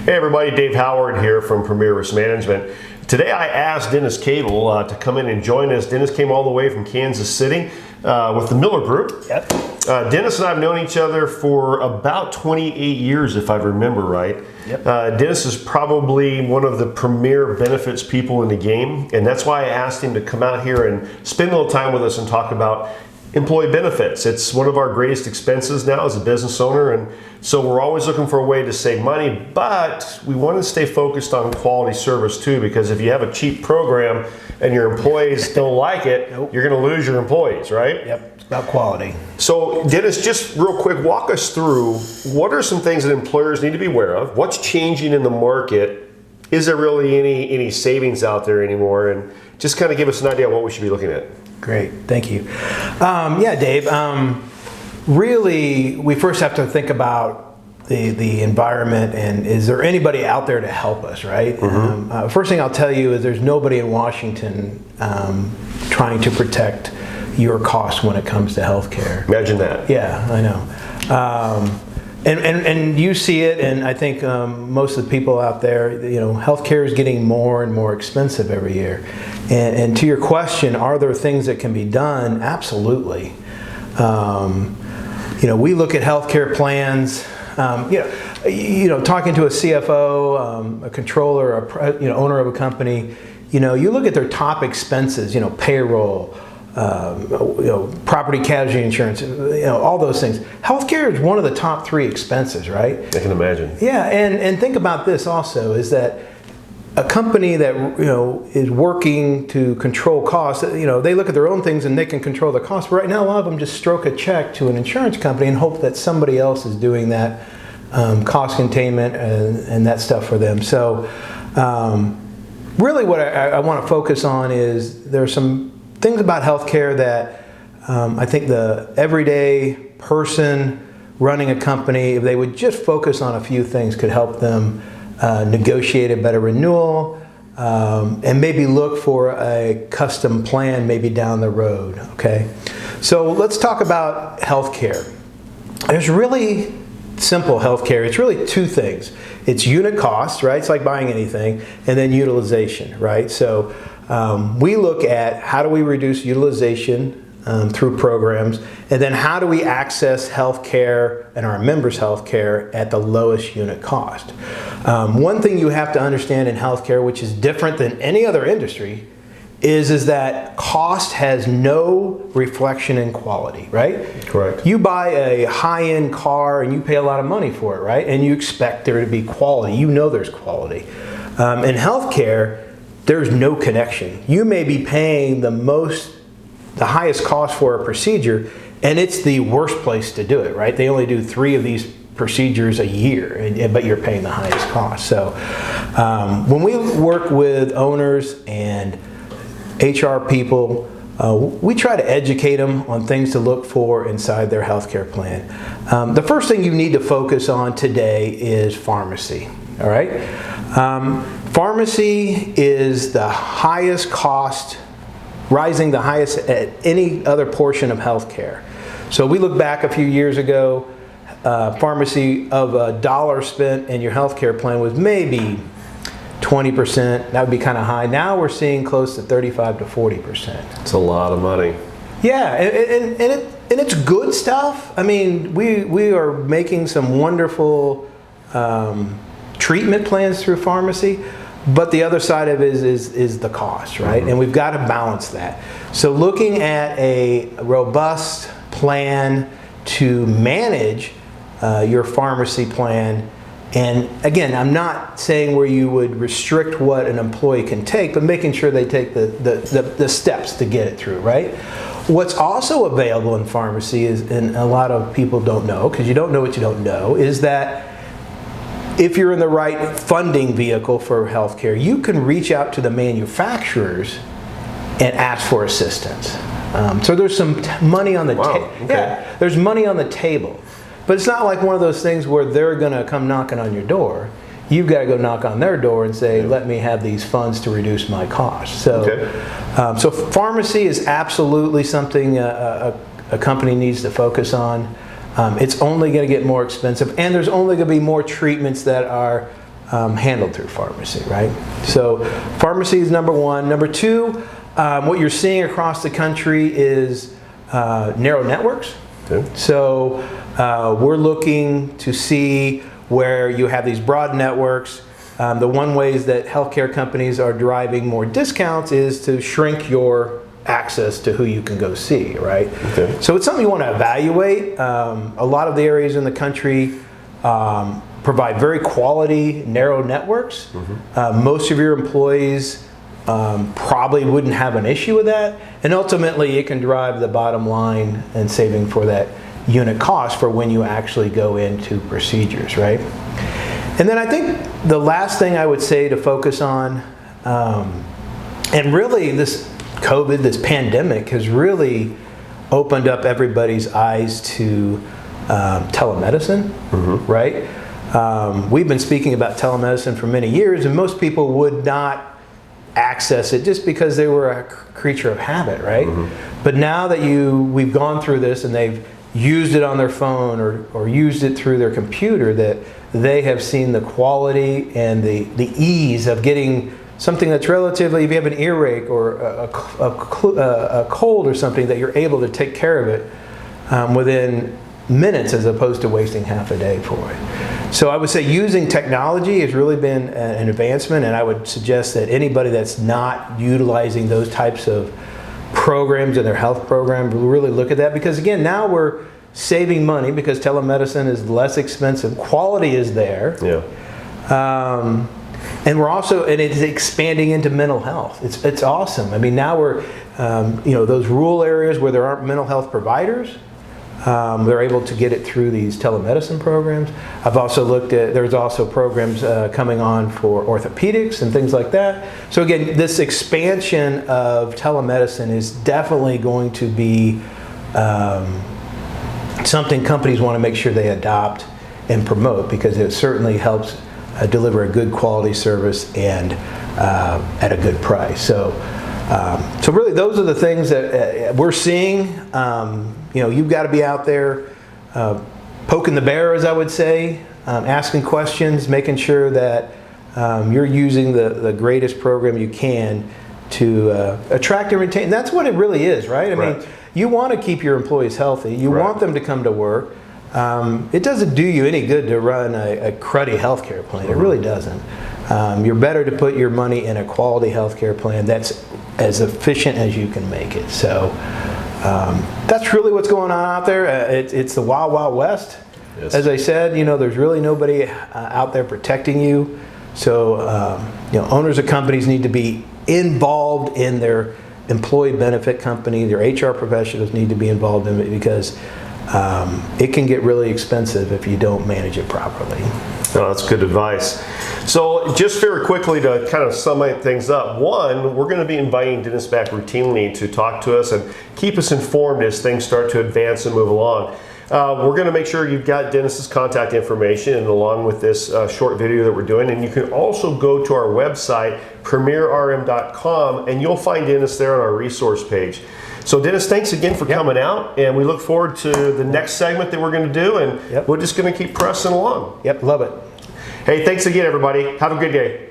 Hey everybody, Dave Howard here from Premier Risk Management. Today I asked Dennis Kadel to come in and join us. Dennis came all the way from Kansas City with the Miller Group. Yep. Dennis and I have known each other for about 28 years, if I remember right. Yep. Dennis is probably one of the premier benefits people in the game, and that's why I asked him to come out here and spend a little time with us and talk about employee benefits. It's one of our greatest expenses now as a business owner, and so we're always looking for a way to save money, but we want to stay focused on quality service too, because if you have a cheap program and your employees don't like it, you're going to lose your employees, right? Yep, it's about quality. So Dennis, just real quick, walk us through what are some things that employers need to be aware of? What's changing in the market? Is there really any savings out there anymore? And just kind of give us an idea of what we should be looking at. Great, thank you. Yeah, Dave, really we first have to think about the environment, and is there anybody out there to help us, right? Mm-hmm. First thing I'll tell you is there's nobody in Washington trying to protect your costs when it comes to healthcare. Imagine that. Yeah, I know. And you see it, and I think most of the people out there, you know, healthcare is getting more and more expensive every year. And to your question, are there things that can be done? Absolutely. You know, we look at healthcare plans. You know, talking to a CFO, a controller, owner of a company. You know, you look at their top expenses. You know, payroll. Property casualty insurance, all those things. Healthcare is one of the top 3 expenses, right? I can imagine. Yeah, and think about this also, is that a company that is working to control costs, they look at their own things and they can control the costs. But right now, a lot of them just stroke a check to an insurance company and hope that somebody else is doing that cost containment and that stuff for them. So really what I want to focus on is there's some things about healthcare that I think the everyday person running a company, if they would just focus on a few things, could help them negotiate a better renewal and maybe look for a custom plan maybe down the road, okay? So let's talk about healthcare. There's really simple healthcare. It's really 2 things. It's unit cost, right? It's like buying anything, and then utilization, right? So we look at how do we reduce utilization through programs, and then how do we access healthcare and our members' healthcare at the lowest unit cost. One thing you have to understand in healthcare, which is different than any other industry, is that cost has no reflection in quality, right? Correct. You buy a high-end car and you pay a lot of money for it, right? And you expect there to be quality. You know there's quality. In healthcare, there's no connection. You may be paying the highest cost for a procedure, and it's the worst place to do it, right? They only do 3 of these procedures a year, but you're paying the highest cost. So when we work with owners and HR people, we try to educate them on things to look for inside their healthcare plan. The first thing you need to focus on today is pharmacy, all right? Pharmacy is the highest cost, rising the highest at any other portion of healthcare. So we look back a few years ago, pharmacy of $1 spent in your healthcare plan was maybe 20%. That would be kind of high. Now we're seeing close to 35 to 40%. It's a lot of money. Yeah, and it's good stuff. I mean, we are making some wonderful treatment plans through pharmacy, but the other side of it is the cost, right? Mm-hmm. And we've got to balance that. So looking at a robust plan to manage your pharmacy plan, and again, I'm not saying where you would restrict what an employee can take, but making sure they take the steps to get it through, right? What's also available in pharmacy is, and a lot of people don't know, because you don't know what you don't know, is that if you're in the right funding vehicle for healthcare, you can reach out to the manufacturers and ask for assistance. So there's some money on the table. Okay. Yeah, there's money on the table. But it's not like one of those things where they're going to come knocking on your door. You've got to go knock on their door and say, let me have these funds to reduce my costs. So, so pharmacy is absolutely something a company needs to focus on. It's only going to get more expensive, and there's only going to be more treatments that are handled through pharmacy, right? So pharmacy is number one. Number two, what you're seeing across the country is narrow networks. Okay. So we're looking to see where you have these broad networks. The one ways that healthcare companies are driving more discounts is to shrink your access to who you can go see, right? Okay. So it's something you want to evaluate. A lot of the areas in the country provide very quality narrow networks. Most of your employees probably wouldn't have an issue with that, and ultimately it can drive the bottom line and saving for that unit cost for when you actually go into procedures, right? And then I think the last thing I would say to focus on, and really this COVID, this pandemic has really opened up everybody's eyes to telemedicine, right? We've been speaking about telemedicine for many years, and most people would not access it just because they were a creature of habit, right? But now that we've gone through this and they've used it on their phone or used it through their computer, that they have seen the quality and the ease of getting something that's relatively, if you have an earache or a cold or something, that you're able to take care of it within minutes as opposed to wasting half a day for it. So I would say using technology has really been an advancement, and I would suggest that anybody that's not utilizing those types of programs in their health program really look at that, because again, now we're saving money because telemedicine is less expensive, quality is there. Yeah. And we're also, and it's expanding into mental health. It's awesome. I mean, now we're, those rural areas where there aren't mental health providers, they're able to get it through these telemedicine programs. I've also looked at, there's also programs coming on for orthopedics and things like that. So again, this expansion of telemedicine is definitely going to be something companies want to make sure they adopt and promote, because it certainly helps deliver a good quality service and at a good price. So really, those are the things that we're seeing. You've got to be out there poking the bear, as I would say, asking questions, making sure that you're using the greatest program you can to attract and retain. That's what it really is, right? I mean, you want to keep your employees healthy. You want them to come to work. It doesn't do you any good to run a cruddy healthcare plan. It really doesn't. You're better to put your money in a quality healthcare plan that's as efficient as you can make it. So that's really what's going on out there. It's the wild, wild west. Yes. As I said, there's really nobody out there protecting you. So owners of companies need to be involved in their employee benefit company. Their HR professionals need to be involved in it, because it can get really expensive if you don't manage it properly. Oh, that's good advice. So just very quickly to kind of sum things up. One, we're going to be inviting Dennis back routinely to talk to us and keep us informed as things start to advance and move along. We're going to make sure you've got Dennis's contact information, and along with this short video that we're doing. And you can also go to our website, premierrm.com, and you'll find Dennis there on our resource page. So Dennis, thanks again for coming out, and we look forward to the next segment that we're going to do, and we're just going to keep pressing along. Love it. Hey, thanks again, everybody. Have a good day.